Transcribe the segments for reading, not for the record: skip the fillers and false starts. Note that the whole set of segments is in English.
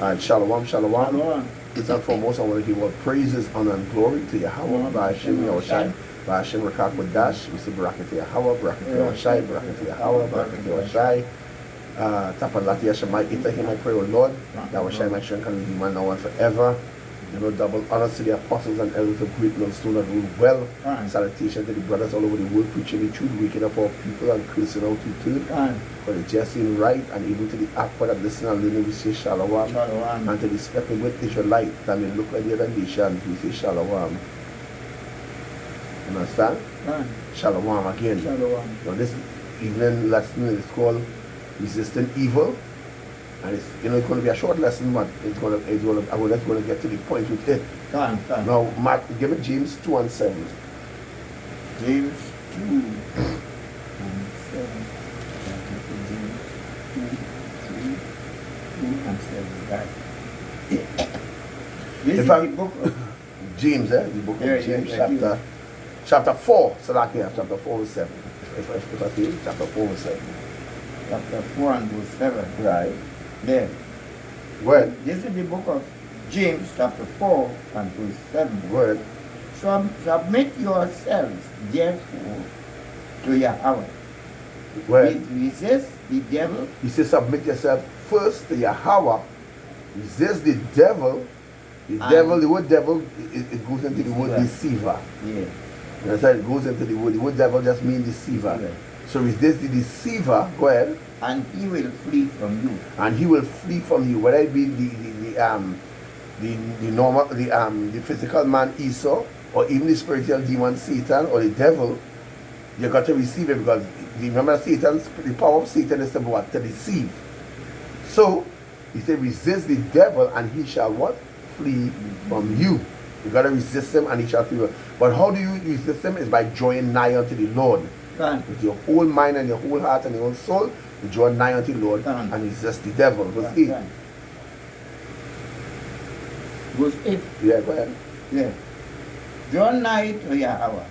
And shalom, shalom. Shalom. First and foremost, I want to give all praises, honor, and glory to Yahweh, Ba'ashem Yahushai, Ba'ashem Rakak Wadash. We say Barakah to Yahweh, Barakah to Yahushai, Barakah to Yahweh, Barakah to Yahushai. Tapalati Yashemai Itahim, I pray, O Lord, Yahushai, my strength and redeemer now and forever. You know, double honors to the apostles and elders of great millstone that rule well. Salutation to the brothers all over the world, preaching the truth, waking up our people and cursing out to turn. For the just and right, and even to the aqua that listen and learn, we say Shalom. And to the speckled with Israelite that may look like the other nations, we say Shalom. Understand? Shalom again. Shalom. Now this evening lesson is called Resisting Evil. And it's, you know, it's going to be a short lesson, but I'm just going to get to the point with it. Now, Matt, give me James 2:7. James 2:7. This is the book of James, the book of James, chapter 4. So like here, chapter 4 verse 7. If I feel, chapter 4 verse 7. Chapter 4 and verse 7. Right. There. Word. This is the book of James, chapter 4 and verse 7. Word. Submit yourselves, therefore, to Yahweh. Word. Resist the devil. He says, submit yourself first to Yahweh. Resist the devil. The word devil, it goes into the word deceiver. Yeah. That's how it goes into the word. The word devil just means deceiver. Yeah. So resist the deceiver. Go ahead. And he will flee from you. And he will flee from you. Whether it be the physical man Esau, or even the spiritual demon Satan, or the devil, you got to receive it, because remember the power of Satan is to what? To deceive. So he said, resist the devil and he shall what? Flee from you. You got to resist him and he shall flee. But how do you resist him? Is by drawing nigh unto the Lord. With your whole mind and your whole heart and your whole soul, you draw nigh unto the Lord and resist the devil. Verse 8. Verse 8. Yeah, go ahead. Yeah. Draw nigh to Yahweh,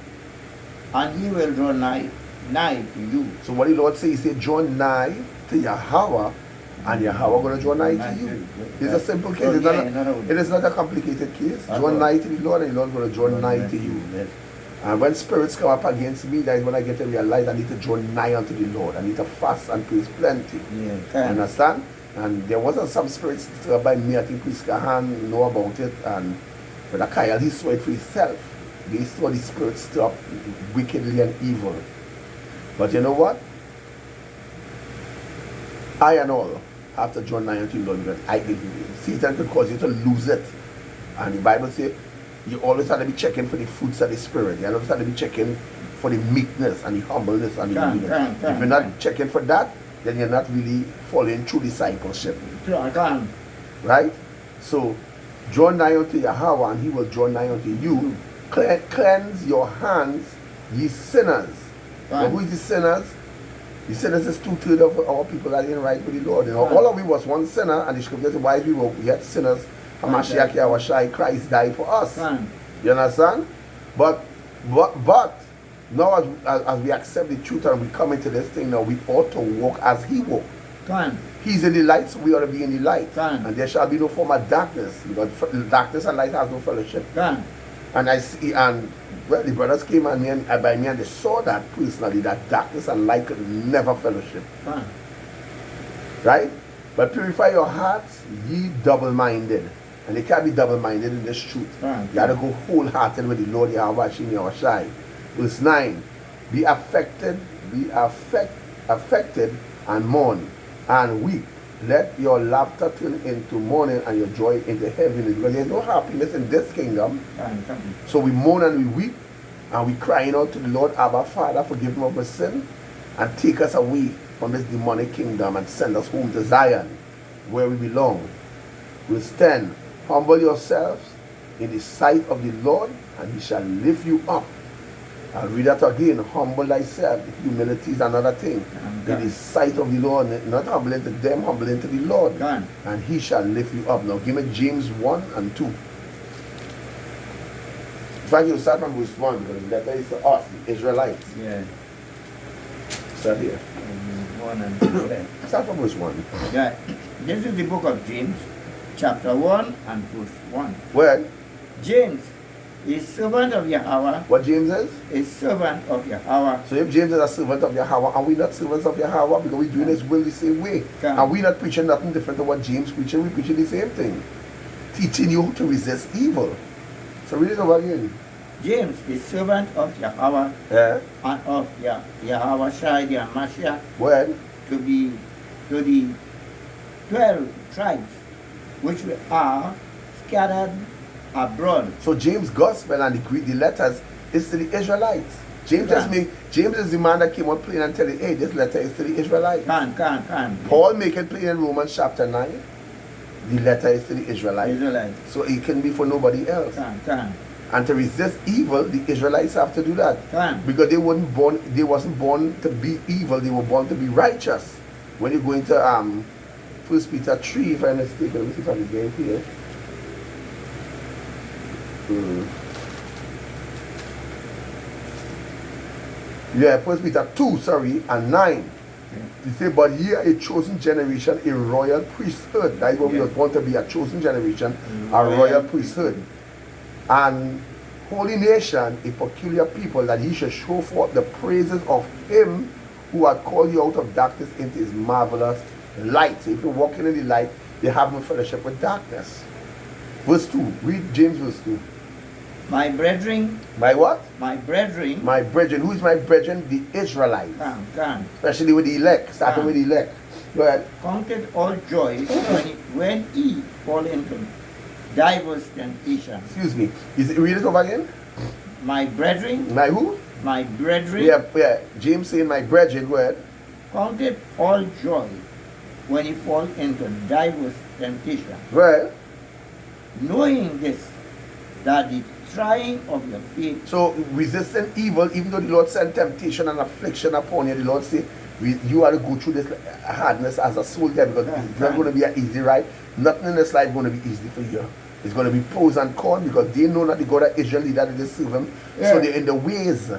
and he will draw nigh to you. So what the Lord says, he said, draw nigh to Yahweh, and Yahweh going to draw nigh to you. It's a simple case. It is not a complicated case. Draw nigh to the Lord, and the Lord going to draw nigh to you. And when spirits come up against me, that is when I get to realize I need to draw nigh unto the Lord. I need to fast and praise plenty. Yeah, understand? And there wasn't some spirits by me, I think Chris Kahan know about it, and Brother Kyle, he saw it for himself. They saw the spirits stir up wickedly and evil. But you know what? I and all have to draw nigh unto the Lord, because Satan could cause you to lose it. And the Bible says, you always have to be checking for the fruits of the Spirit. You always have to be checking for the meekness and the humbleness and the humility. If you're not checking for that, then you're not really following true discipleship. Right? So, draw nigh unto Yahweh, and he will draw nigh unto you. Cleanse your hands, ye sinners. Now, who is the sinners? The sinners is 2/3 of our people that ain't right with the Lord. You know, all of we was one sinner, and the scripture says, why we were yet sinners, Hamashiach Yahushai, Christ died for us. You understand? But now as we accept the truth and we come into this thing, now we ought to walk as he walked. He's in the light, so we ought to be in the light. And there shall be no form of darkness, because darkness and light has no fellowship. And I see, and well, the brothers came by me and they saw that personally, that darkness and light could never fellowship. Right? But purify your hearts, ye double-minded. And they can't be double-minded in this truth. You got to go wholehearted with the Lord Yahweh Shai. Verse 9. Be affected and mourn and weep. Let your laughter turn into mourning and your joy into heaviness. Because there's no happiness in this kingdom. So we mourn and we weep, and we crying out to the Lord, Abba, Father, forgive me of my sin, and take us away from this demonic kingdom and send us home to Zion, where we belong. Verse 10. Humble yourselves in the sight of the Lord, and he shall lift you up. I'll read that again. Humble thyself. Humility is another thing. In the sight of the Lord, not humbling to them, humbling to the Lord. And he shall lift you up. Now give me James 1 and 2. In fact, you start from verse 1, because the letter is to us, the Israelites. Yeah. Start here. 1 and 2. Start from verse 1. Yeah. This is the book of James, chapter 1 and verse 1. Well, James, a servant of Yahweh, what James is? a servant of Yahweh. So if James is a servant of Yahweh, are we not servants of Yahweh? Because we're doing his will the same way. Yeah. And we're not preaching nothing different than what James preaching. We're preaching the same thing. Teaching you to resist evil. So read it over again. James, a servant of Yahweh Yeah. and of Yahweh Shai the Mashiach, Well, to the 12 tribes which are scattered abroad. so James' gospel and the letters is to the Israelites. James James is the man that came on plain and telling, hey, this letter is to the Israelites. Can. Paul make it plain in Romans chapter 9. The letter is to the Israelites. Israelites. So it can be for nobody else. Can. And to resist evil, the Israelites have to do that. Can. Because they wasn't born to be evil, they were born to be righteous. When you go into 1 Peter 3, if I'm mistaken, let me see if I'm getting here. Yeah, 1 Peter 2, and 9. He said, but ye are a chosen generation, a royal priesthood. That is what we were born to be, a chosen generation, a royal priesthood. And holy nation, a peculiar people, that ye should show forth the praises of him who had called you out of darkness into his marvelous light. So if you're walking in the light, you have no fellowship with darkness. Verse 2. Read James verse 2. My brethren, My what? my brethren, My brethren. Who is my brethren? The Israelites. can Especially with the elect. Starting with the elect. Go ahead. counted all joy when he fall into diverse temptations. Excuse me. Read it over again. My brethren, My who? my brethren, Yeah. James saying my brethren. Go ahead. counted all joy when he fall into diverse temptations, Well, knowing this, that the trying of your faith, so resisting evil, even though the Lord sent temptation and affliction upon you, the Lord say, you are to go through this hardness as a soldier, because it's not going to be an easy ride. Nothing in this life is going to be easy for you. It's going to be pros and cons, because they know that the God of Israel that they serve him. So they're in the ways.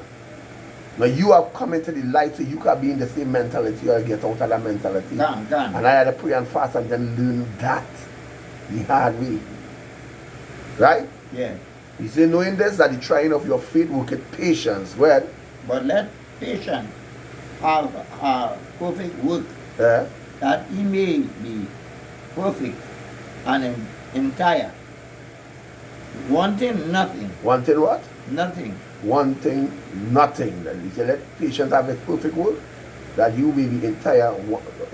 Now you have come into the light, so you can be in the same mentality or get out of that mentality. can. And I had to pray and fast and then learn that the hard way. Right? Yeah. He said, knowing this, that the trying of your faith worketh patience. Well, But let patience have a perfect work, eh? that he may be perfect and entire, wanting nothing, Wanting what? nothing. Wanting nothing. Then he said, let patience have its perfect work, that you may be entire,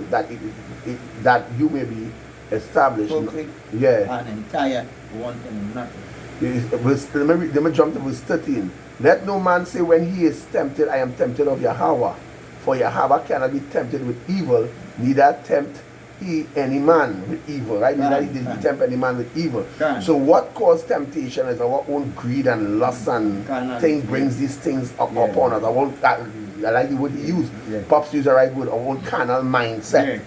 that you may be established. Perfect Yeah. and entire, wanting nothing. Let me jump to verse 13. Let no man say when he is tempted, I am tempted of Yahweh. For Yahweh cannot be tempted with evil, neither tempt he any man with evil. Right? Neither did he tempt any man with evil. So what caused temptation is our own greed and lust and thing brings these things upon us. I like the word he used. Pops used the right word. Our own carnal mindset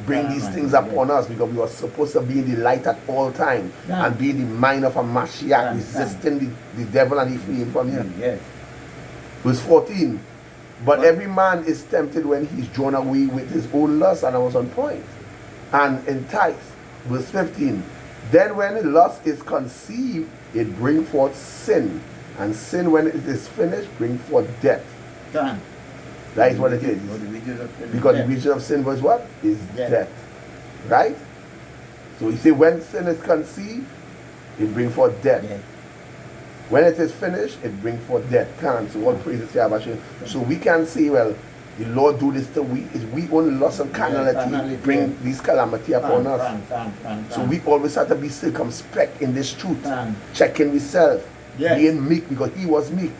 bring these things upon us, because we are supposed to be in the light at all times and be in the mind of a Mashiach, resisting the devil and he fleeing from him. Verse 14. But every man is tempted when he's drawn away with his own lust, and I was on point, and enticed. Verse 15. Then when lust is conceived, it brings forth sin, and sin, when it is finished, brings forth death. That is what it is. Because the wages of sin was what? Is death. Right? So you see, when sin is conceived, it brings forth death. When it is finished, it brings forth death. So all praises to Yahweh. So we can say, well, the Lord do this to we. Is we only lost some carnality bring these calamity upon us. So we always have to be circumspect in this truth. Checking ourselves. Being meek, because he was meek.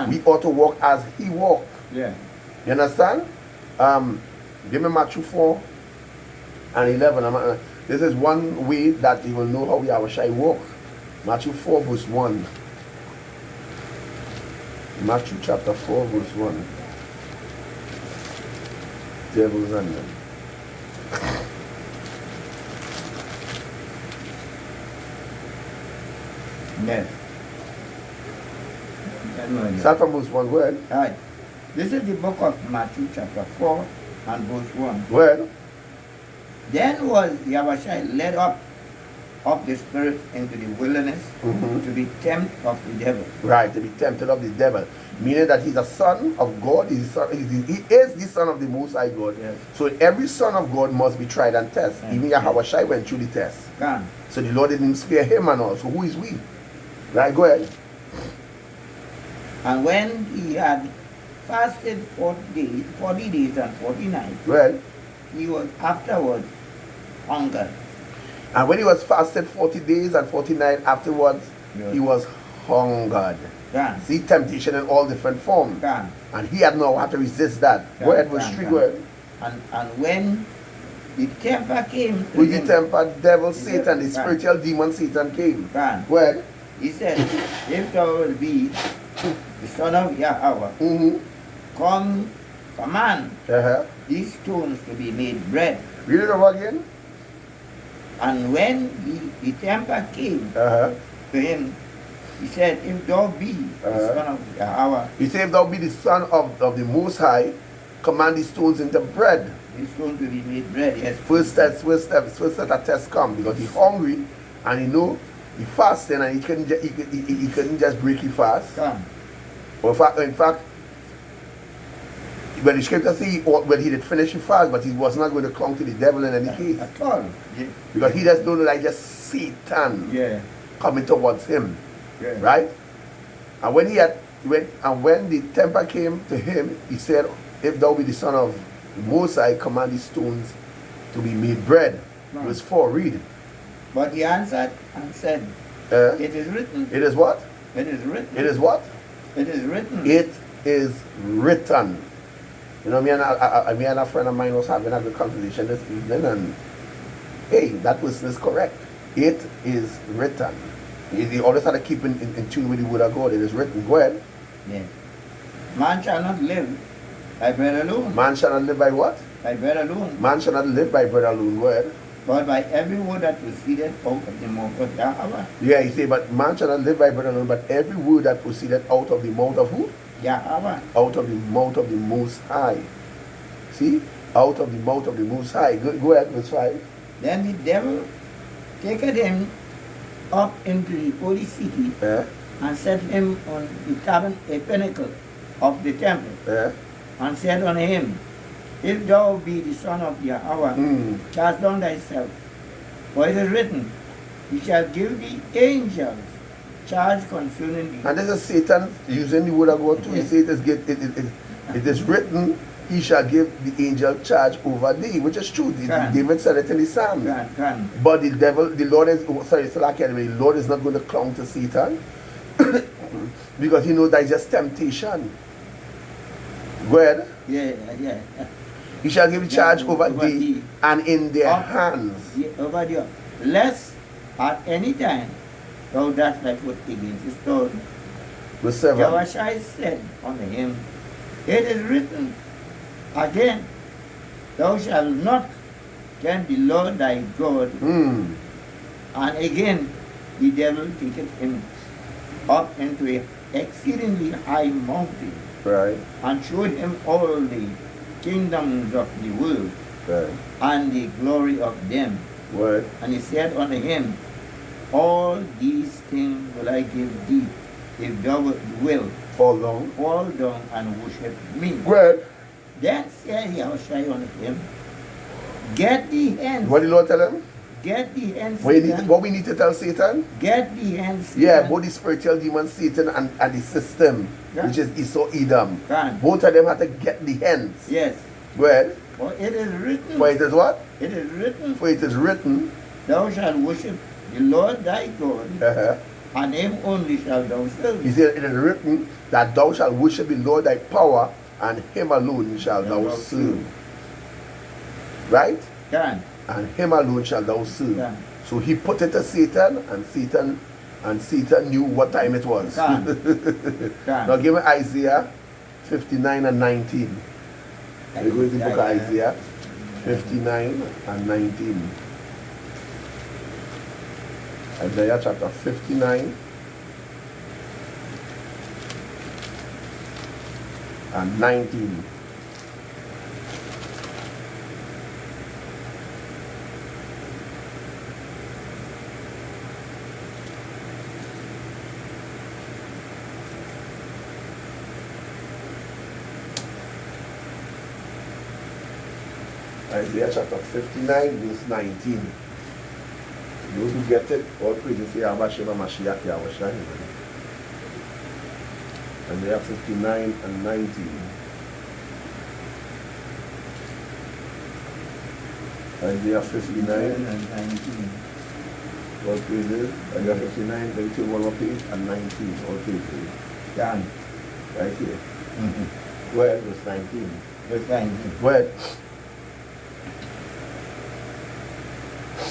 We ought to walk as he walked. You understand? Give me Matthew 4 and 11. This is one way that you will know how Yahweh shall walk. Matthew 4 verse 1. Matthew chapter 4 verse 1. Devil's onion. Start from verse 1. Go ahead. Right. This is the book of Matthew chapter 4 and verse 1. Well, Then was Yahweh led up of the Spirit into the wilderness Mhm. to be tempted of the devil. Right, to be tempted of the devil. Meaning that he's a son of God, he is the son of the Most High God. Yes. So every son of God must be tried and tested. Yes. Even Yahweh Shai went through the test. Can. So the Lord didn't spare him and all. So who is we? Right, go ahead. And when he had fasted 40 days and 40 nights, Well, he was afterwards hungered. and when he was fasted 40 days and 40 nights afterwards, Yes. he was hungered. Can. See, temptation in all different forms. Can. And he had no how to resist that. Go ahead, verse 3, go ahead. And when the temper came to With the him, temper, devil, The Satan, devil, the right. spiritual demon Satan came. can. Go ahead. He said, if thou will be the son of Yahweh, Mm-hmm. command Uh-huh. these stones to be made bread. Read it over again. And when the temper came Uh-huh. to him, he said, if thou be the Uh-huh. son of Yahweh, He said, if thou be the son of the Most High, command these stones into bread. these stones to be made bread. Yes. First set a test come because he's hungry and he know he fasting and he couldn't just break his fast. Come. Or in fact, when the scripture say when he did finish his fast, but he was not going to come to the devil in any case. At all. Yeah. Because he just don't know like just Satan Yeah. coming towards him. Yeah. Right? And when when the temper came to him, he said, if thou be the son of the Most High, command these stones to be made bread. Right. Verse 4, read. But he answered and said, it is written. It is what? It is written. It is what? It is written. It is written. You know, me and a friend of mine was having a good conversation this evening, and hey, that person is correct. It is written. You always have to keep in tune with the word of God. It is written. Go ahead. Yeah. Man shall not live by bread alone. Man shall not live by what? By bread alone. Man shall not live by bread alone. Go ahead. But by every word that proceeded out of the mouth of Yahweh. Yeah, he say, but man shall not live by bread alone, but every word that proceeded out of the mouth of who? Yahweh. Out of the mouth of the Most High. See? Out of the mouth of the Most High. Go ahead, verse 5. Then the devil taketh him up into the holy city Eh? and set him on a pinnacle of the temple, Eh? and said unto him, if thou be the son of Yahweh, cast down thyself, for it is written, he shall give the angels charge concerning thee. And this is Satan using the word of God too. He says it is written, he shall give the angel charge over thee, which is true. Can. David said it in the Psalm. Can. But the devil, the Lord is, the Lord is not going to cling to Satan because he knows that is just temptation. Go ahead. Yeah. He shall give charge over over thee thee. and in their Up. hands. Yeah, over there. Lest at any time thou dash thy foot against the stone. Verse 7. Yahushua said unto him, it is written again, thou shalt not tempt the Lord thy God. Mm. And again the devil taketh him up into an exceedingly high mountain, Right. and showed him all the kingdoms of the world Right. and the glory of them. Word. And he said unto him, all these things will I give thee, if thou wilt Fall down. fall down and worship me. Word. Then said Yahushua unto him, get thee hence, What did the Lord tell him? get thee hence, What we need to tell Satan? get thee hence, Yeah, both the spiritual demon Satan and the system, Yeah. which is Esau Edom. Can. Both of them have to get the hands. Yes, Word. for it is written, For it is what? it is written, For it is written. thou shalt worship the Lord thy God, Uh-huh. and him only shalt thou serve. He said, it is written that thou shalt worship the Lord thy power, and him alone shalt thou serve. Right? Can. And him alone shalt thou serve. Can. So he put it to Satan, and Satan knew what time it was. Can. Can. Now give me Isaiah 59 and 19. We're going to the book of Isaiah 59 and 19. Isaiah chapter 59 and 19. Isaiah chapter 59, verse 19. Those who get it, all praises to Yahweh Shema Mashiach Yahweh Shai. Isaiah 59 and 19. Isaiah 59 and 19. all praises. Isaiah 59, then you take one more page, and 19, all praises. Done. Right here. Mm-hmm. Go ahead, verse 19. Verse 19. Go ahead.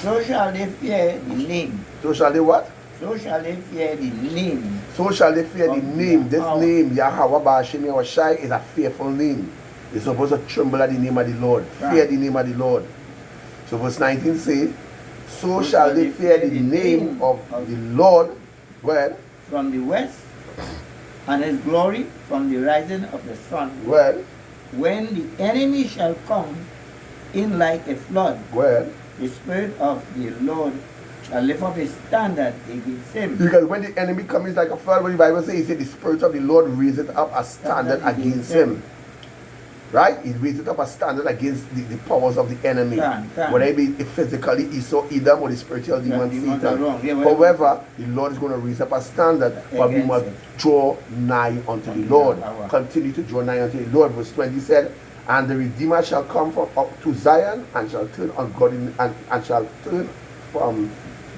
So shall they fear the name. So shall they what? So shall they fear the name. So shall they fear the Of name. This Yahweh. name, Yahweh Ba'ashem Yahweh Shai, is a fearful name. You're supposed to tremble at the name of the Lord. Right. Fear the name of the Lord. So verse 19 says, so shall they fear the name of the Lord. Go ahead. From the west, and his glory from the rising of the sun. Go ahead. When the enemy shall come in like a flood, Go ahead. the Spirit of the Lord shall lift up his standard against him. Because when the enemy comes like a flood, what the Bible says, he said the Spirit of the Lord raises up a standard against him. Right? He raises up a standard against the powers of the enemy. Whether it be physically Esau, Edom, or the spiritual demon Satan. However, the Lord is going to raise up a standard, but we must draw nigh unto the Lord. Continue to draw nigh unto the Lord. Verse 20 said, and the Redeemer shall come from up to Zion, and shall turn ungodly, and shall turn from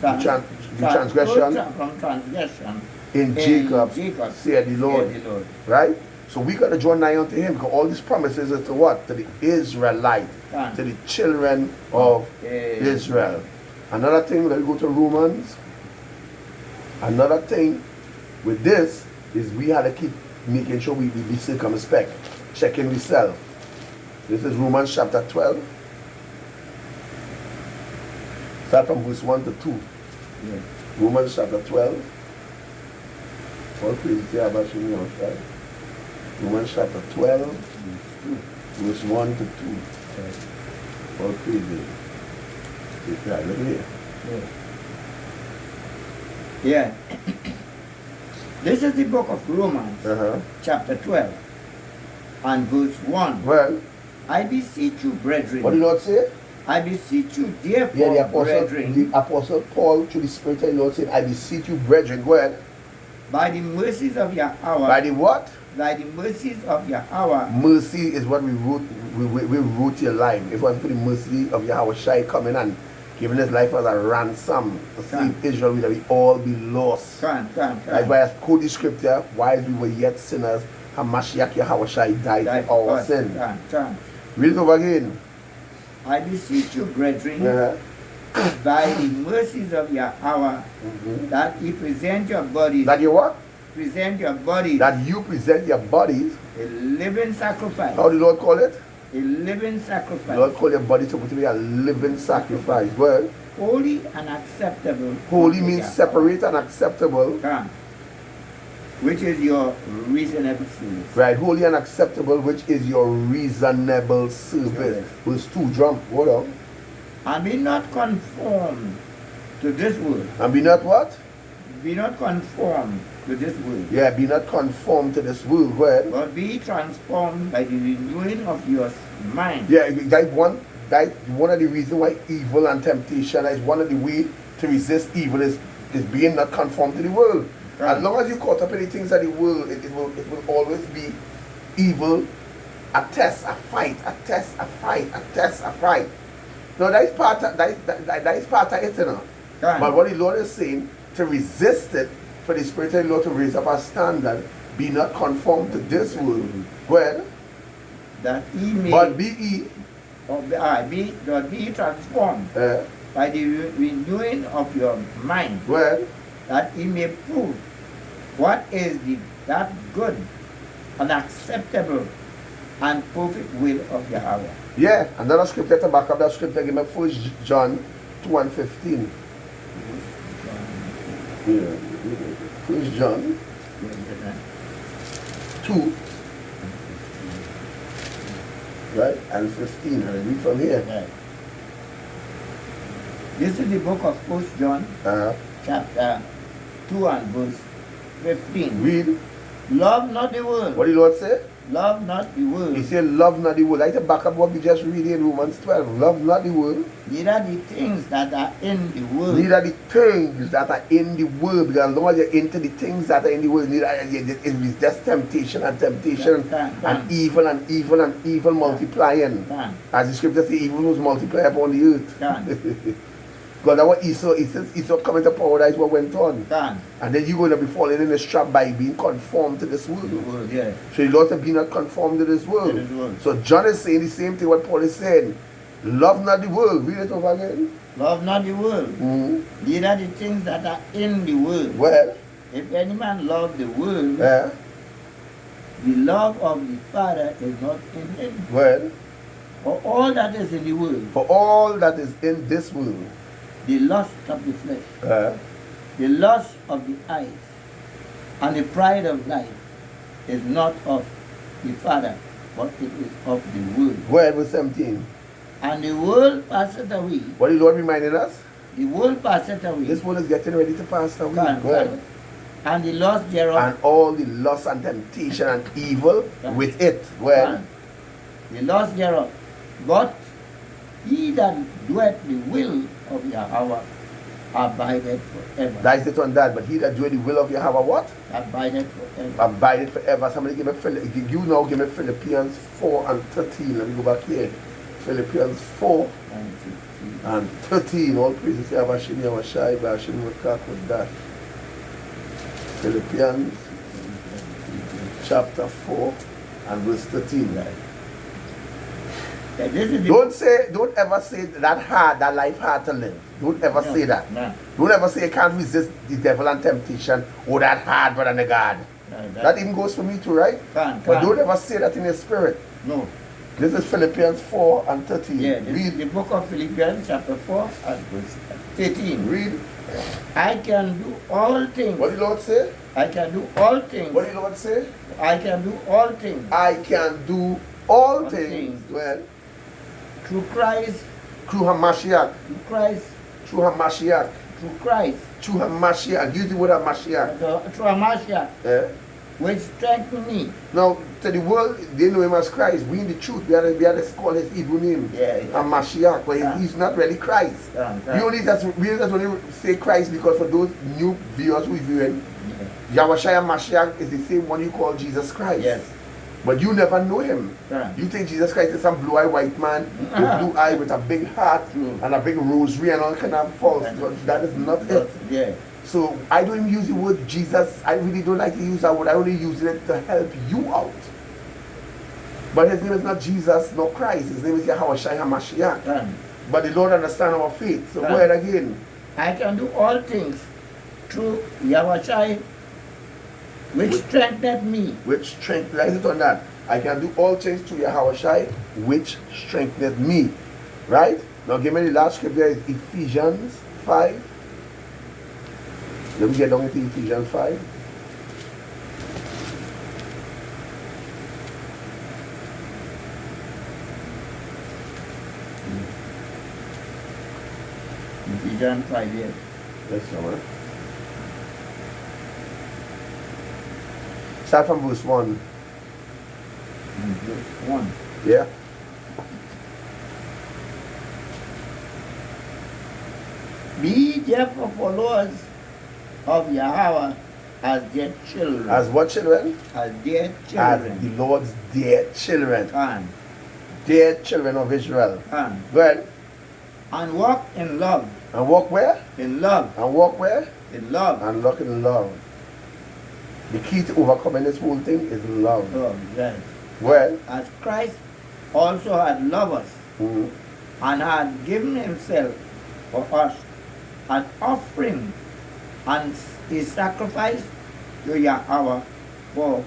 the transgression from transgression in Jacob, said the Lord. Right? So we got to draw nigh unto him, because all these promises are to what? To the Israelite, to the children of Israel. Another thing, let's go to Romans. Another thing with this is we had to keep making sure we be circumspect, checking ourselves. This is Romans chapter 12. Start from verse 1 to 2. Yeah. Romans chapter 12. All praise to Yahweh Shem Yahweh. Romans chapter 12, verse 1 to 2. All praise. Right, look at here. Yeah. This is the book of Romans, chapter 12, and verse 1. Well, I beseech you, brethren. what did the Lord say? I beseech you, therefore, Yeah, brethren, the apostle Paul to the Spirit of the Lord said, I beseech you, brethren. Go ahead. by the mercies of Yahweh. By the what? By the mercies of Yahweh. Mercy is what we wrote. We wrote your life. If it wasn't for the mercy of Yahweh Shai coming and giving his life as a ransom to save Israel, we all be lost. That's why I quote the scripture, while we were yet sinners, Hamashiach Yahweh Shai died for our sin. Read it over again. I beseech you, brethren, by the mercies of Yahweh, that you present your bodies. That you what? Present your bodies. That you present your bodies. A living sacrifice. How did the Lord call it? A living sacrifice. The Lord called your body to be a living sacrifice. Well, holy and acceptable. Holy means separate and acceptable. Which is your reasonable service. Right, holy and acceptable, which is your reasonable service. Verse 2, drum, hold on. And be not conformed to this world. And be not what? Be not conformed to this world. Yeah, be not conformed to this world. Go ahead. But be transformed by the renewing of your mind. Yeah, that's one of the reasons why evil and temptation is one of the ways to resist evil is being not conformed to the world. As long as you caught up in the things of the world, it will always be evil, a test, a fight, a test, a fight, a test, a fight. No, that is part of it, you know. But what the Lord is saying, to resist it, for the Spirit of the Lord to raise up a standard, be not conformed to this world. Go ahead. That ye may, but be ye, be transformed by the renewing of your mind. Go ahead. That ye may prove what is that good and acceptable and perfect will of Yahweh. Yeah, another scripture to back up that scripture, give me 1 John 2 and 15. Yeah. 1 John 2, right, and 15. I read from here. Right. This is the book of 1 John, chapter 2 and verse 15. Read. Love not the world. What did the Lord say? Love not the world. He said, love not the world. I said, back up what we just read in Romans 12. Love not the world. Neither the things that are in the world. Neither the things that are in the world. Because as long as you're into the things that are in the world, it's just temptation and temptation and evil and evil and evil multiplying. As the scripture says, evil was multiplied upon the earth. Because that's what Esau coming to power, that is what went on. And then you're going to be falling in this trap by being conformed to this world. Yeah. So the Lord said, be not conformed to this world. So John is saying the same thing what Paul is saying. Love not the world. Read it over again. Love not the world. Neither the things that are in the world. Well, if any man love the world, yeah. The love of the Father is not in him. Well, for all that is in the world. For all that is in this world. The lust of the flesh, the lust of the eyes, and the pride of life is not of the Father, but it is of the world. Well, verse 17. And the world passeth away. What is the Lord reminding us? The world passeth away. This world is getting ready to pass away. And the lust thereof. And all the lust and temptation and evil with it. Well, the lust thereof. But he that doeth the will of Yahweh abideth forever. That is it on that. But he that doeth the will of Yahweh what? Abideth forever. Abideth forever. Somebody give me you now give me Philippians 4 and 13. Let me go back here. Philippians 4 and 13. All praises to Yahweh Shini Yahweh Shai Bashim with that. Philippians chapter 4 and verse 13. Don't ever say that life hard to live. Don't ever say that. No. Don't ever say you can't resist the devil and temptation. Oh, that hard, brother and God. That even goes for me too, right? But don't ever say that in your spirit. No. This is Philippians 4 and 13. Yeah, read the book of Philippians chapter 4 and verse 13. Read. I can do all things. What did the Lord say? I can do all things. What did the Lord say? I can do all things. I can do all things. Well, through Christ. Through Hamashiach. Through Christ. Through Hamashiach. Through Christ. Through Hamashiach. Use the word Hamashiach. Through Hamashiach. Yeah. Which strengthen me. Now, to the world, they know him as Christ. We in the truth, we are to call his Hebrew name. Yeah. Hamashiach, but he's not really Christ. We only just only say Christ because for those new viewers who are viewing, Yahushua Mashiach is the same one you call Jesus Christ. Yes. But you never know him. Yeah. You think Jesus Christ is some blue-eyed white man with blue eye with a big hat and a big rosary and all kind of false. That is not it. Yeah. So I don't even use the word Jesus. I really don't like to use that word. I only use it to help you out. But his name is not Jesus nor Christ. His name is Yahushua HaMashiach. But the Lord understands our faith. So go ahead again. I can do all things through Yahushua, which strengthened me. Which strengthened it on that. I can do all things through Yahushua, which strengthened me. Right? Now give me the last scripture is Ephesians 5. Let me get down to Ephesians 5. Ephesians 5, yes. Yes, sir. Start from verse 1. Verse 1. Yeah. Be therefore followers of Yahweh as their children. As what children? As their children. As the Lord's dear children. And Dear children of Israel. And Go ahead. And walk in love. And walk where? In love. And walk where? In love. And walk in love. The key to overcoming this whole thing is love. Love, yes. Well, as Christ also had loved us and had given himself for us an offering and a sacrifice to Yahweh for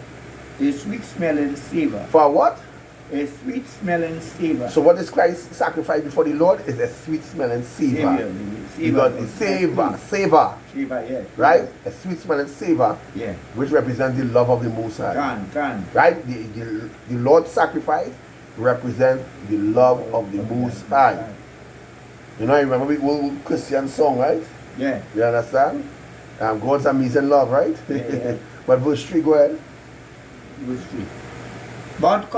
a sweet smelling savor. For what? A sweet smelling savor. So what is Christ sacrifice before the Lord is a sweet smelling savor. Savor, yes. Right? A sweet smelling savor, yeah, which represents the love of the Most High. Can. Right? The Lord's sacrifice represents the love of the Most High. You know, I remember the old Christian song, right? Yeah. You understand? God's amazing love, right? Yeah. But verse 3, go ahead. Verse 3. But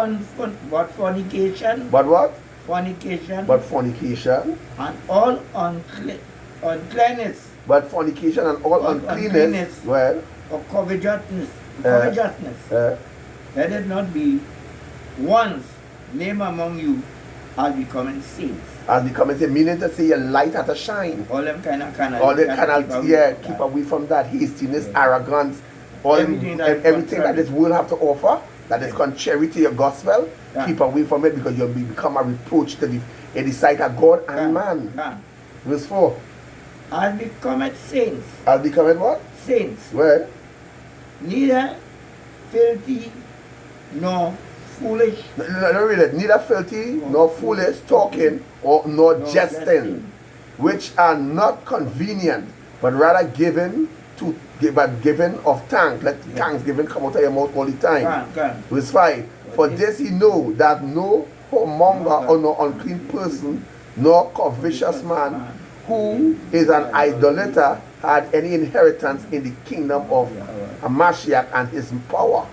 fornication, But what? fornication, But fornication. and all uncleanness But fornication and all But uncleanness. uncleanness. Well, or covetousness, uh, let it not be once named among you as becoming saints. as the comment say, meaning to say your light had to shine. All them kind of All the keep away from that hastiness, arrogance, all Everything that is everything that contrary. this world have to offer, that is Yeah. contrary to your gospel. Yeah. Keep away from it because you'll become a reproach to in the sight of God and man. Verse 4. As becometh saints, As becoming what? saints, Well, neither filthy nor foolish no, read it. Neither filthy nor foolish talking or nor nor jesting, which are not convenient, but rather given of thanks. Let Yeah. thanksgiving come out of your mouth all the time. Can. Verse 5. For this he know that no whoremonger or no unclean person, nor covetous man, who is an idolater, had any inheritance in the kingdom of Hamashiach and his power.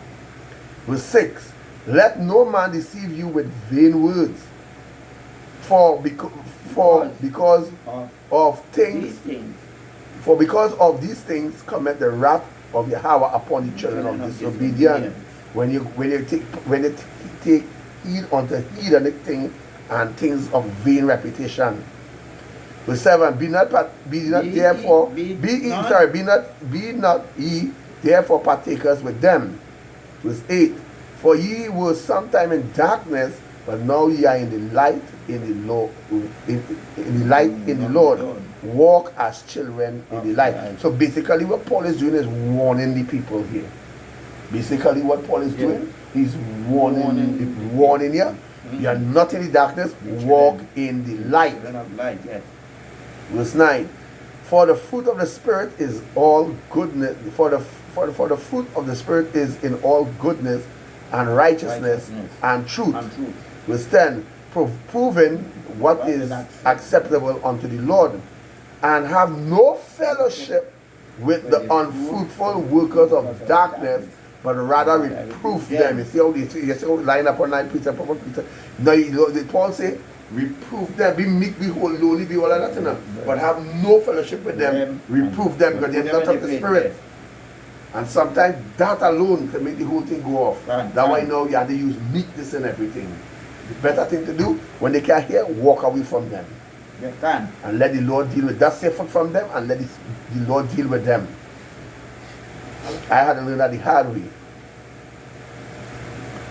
Verse 6. Let no man deceive you with vain words, because of These things, things. for because of these things cometh the wrath of Yahweh upon the children of disobedience. When you take heed unto heathenic things and things of vain reputation. Verse 7. Be not ye therefore partakers with them. Verse 8. For ye were sometime in darkness, but now ye are in the light in the Lord. In the Lord. Walk as children in the light. So basically what Paul is doing is warning the people here. Basically what Paul is doing, he's warning you. You are not in the darkness, walk in the light. Verse 9. For the fruit of the Spirit is all goodness. For the fruit of the Spirit is in all goodness and righteousness and truth. Verse 10. Proving what is acceptable unto the Lord, and have no fellowship with the unfruitful workers of darkness, but rather reproof them. You see how line upon line, precept upon precept. Now Paul say, reproof them, be meek, be whole, lowly, be all of that, you know, but have no fellowship with them, reproof them because they're not of the Spirit. And sometimes that alone can make the whole thing go off. That's why now you have to use meekness and everything. The better thing to do, when they can't hear, walk away from them. And let the Lord deal with that effort from them, and let the Lord deal with them. I had to learn that the hard way.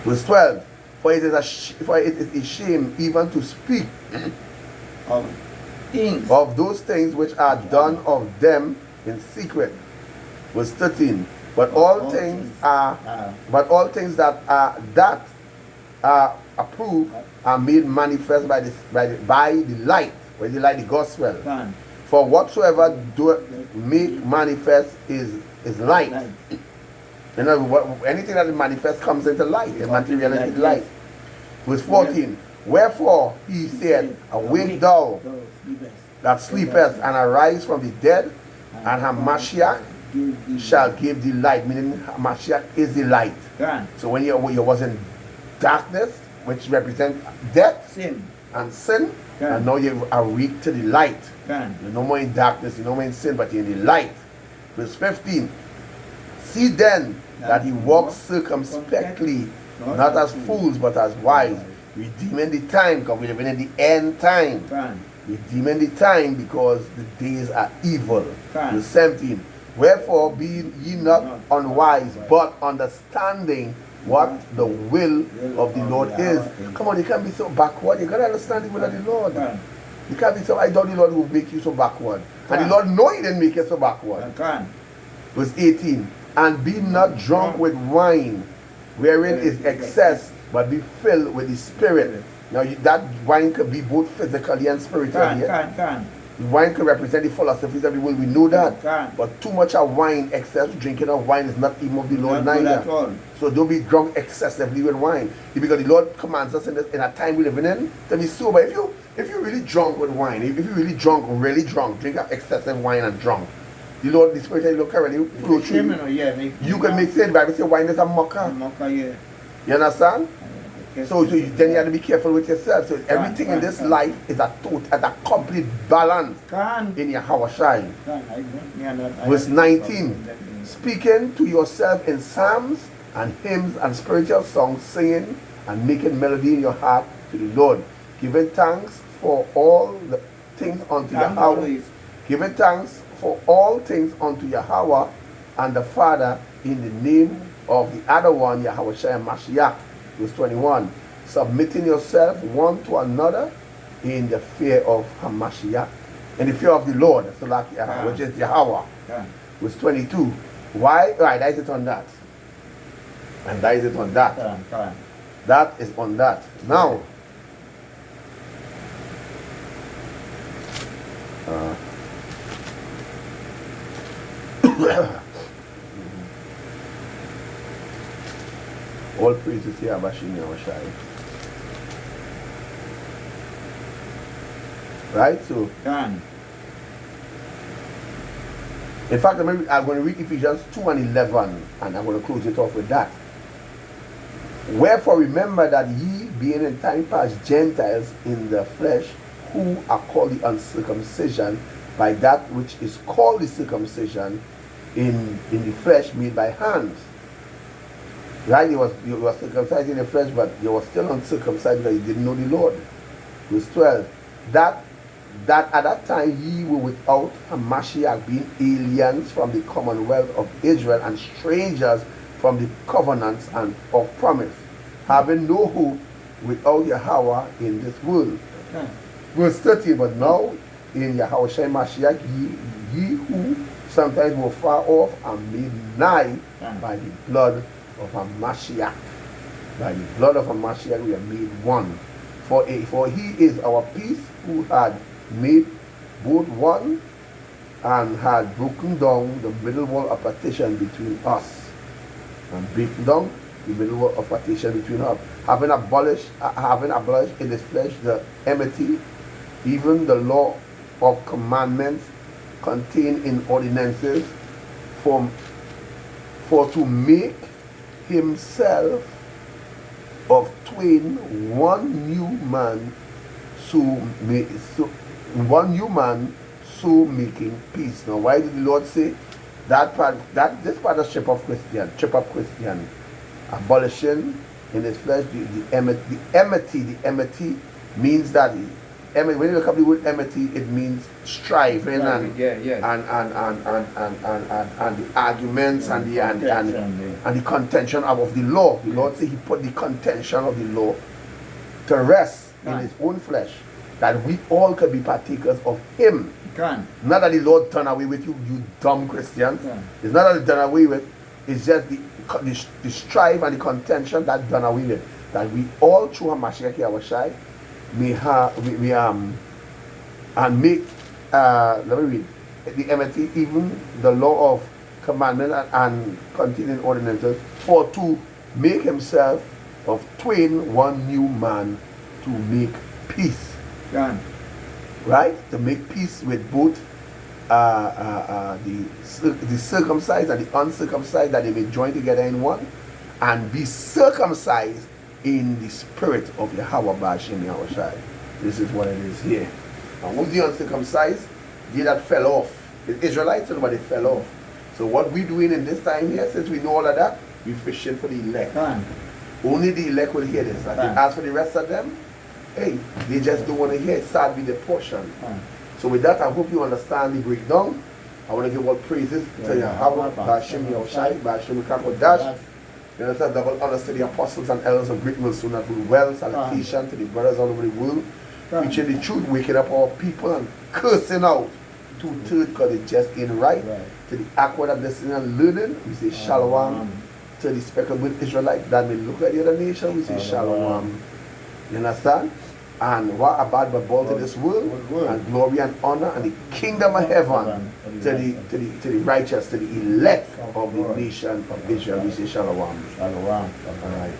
Verse 12. For it is a shame even to speak of those things which are done of them in secret. Verse 13. But all things that are approved are made manifest by the light, by the light, the gospel. For whatsoever do make manifest is light. You know, anything that is manifest comes into light, and materiality is light. Verse 14. Wherefore he said, awake thou that sleepest, and arise from the dead, and Hamashiach shall give thee light. Meaning Hamashiach is the light. So when you was in darkness, which represents death, sin, and now you are weak to the light. You're no more in darkness, you're no more in sin, but you're in the light. Verse 15. See then that he walks circumspectly, not as fools, but as wise, redeeming the time, because we're living in the end time. Redeeming the time, because the days are evil. Verse 17. Wherefore be ye not unwise, but understanding what the will of the Lord is. Come on, you can't be so backward. You gotta understand the will of the Lord. You can't be so, I thought the Lord would make you so backward. And the Lord know he didn't make you so backward. Verse 18. And be not drunk with wine, wherein is excess, but be filled with the Spirit. Now that wine could be both physically and spiritually. The wine could represent the philosophies of the world. We know that. But too much of wine, excess drinking of wine is not even of the Lord neither. So don't be drunk excessively with wine. Because the Lord commands us in a time we're living in to be sober. If you're really drunk with wine, if you're really drunk, drink excessive wine and drunk, the Lord, the Spirit of the Lord currently flow through you. You can make sense. The Bible says wine is a mocker. You understand? Yes, So then you have to be careful with yourself. So everything in this life is a complete balance Can. in your Hawashai. Can. Verse 19. Speaking to yourself in psalms and hymns and spiritual songs, singing and making melody in your heart to the Lord, giving thanks for all the things unto Yahweh, giving thanks for all things unto Yahweh and the Father in the name of the other one, Yahweh Shai Mashiach. Verse 21. Submitting yourself one to another in the fear of Hamashiach, in the fear of the Lord, which is Yahweh. Verse 22. Why? Right, that is it on that. And that is it on that. That is on that. Now, all praises to Yahweh Shai. Right? So, in fact, I'm going to read Ephesians 2 and 11, and I'm going to close it off with that. Wherefore remember that ye, being in time past Gentiles in the flesh, who are called the uncircumcision by that which is called the circumcision in the flesh made by hands. Right? You were circumcised in the flesh, but you were still uncircumcised because you didn't know the Lord. Verse 12. That at that time ye were without Hamashiach, being aliens from the commonwealth of Israel and strangers from the covenants and of promise, having no hope without Yahweh in this world. Verse 13. But now in Yahweh Shai Mashiach, ye who sometimes were far off are made nigh by the blood of Hamashiach. By the blood of Hamashiach we are made one. For he is our peace, who had made both one and had broken down the middle wall of partition between us. And breaking down the middle wall of partition between us, having abolished in his flesh the enmity, even the law of commandments contained in ordinances, for to make himself of twain one new man, so making peace. Now, why did the Lord say this partnership of Christian, abolishing in his flesh the enmity means that when you look up the word enmity, it means striving and the arguments and the contention of the law. The Lord said he put the contention of the law to rest in his own flesh, that we all could be partakers of him. Not that the Lord turn away with you, you dumb Christians. It's not that he done away with, it's just the strife and the contention that done away with. That we all through Hamashiach Yahushai and make let me read the enmity, even the law of commandment and continuing ordinances, for to make himself of twain one new man, to make peace. Right? To make peace with both the circumcised and the uncircumcised, that they may join together in one, and be circumcised in the spirit of Yahweh Ba'ashem Yahushai. This is what it is here. And who's the uncircumcised? They that fell off. The Israelites, but they fell off. So what we doing in this time here, since we know all of that, we fishing for the elect. Only the elect will hear this. And as for the rest of them, hey, they just don't want to hear it. Sad be the portion. So with that, I hope you understand the breakdown. I want to give all praises to Yahweh Ba'ashem Yahushai, Ba'ashem Kakodash. You understand? Double honors to the apostles and elders of Great Millstone that do well. Salutation to the brothers all over the world, preaching the truth, waking up our people and cursing out 2/3 because it just ain't right. To the awkward of listening and learning, we say shalom. To the speckled Israelite that may look at the other nation, we say shalom. You understand? And what about but ball to this world, and glory and honor and the kingdom of heaven to the righteous, to the elect of the nation of Israel. We say shalom. Shalom. All right.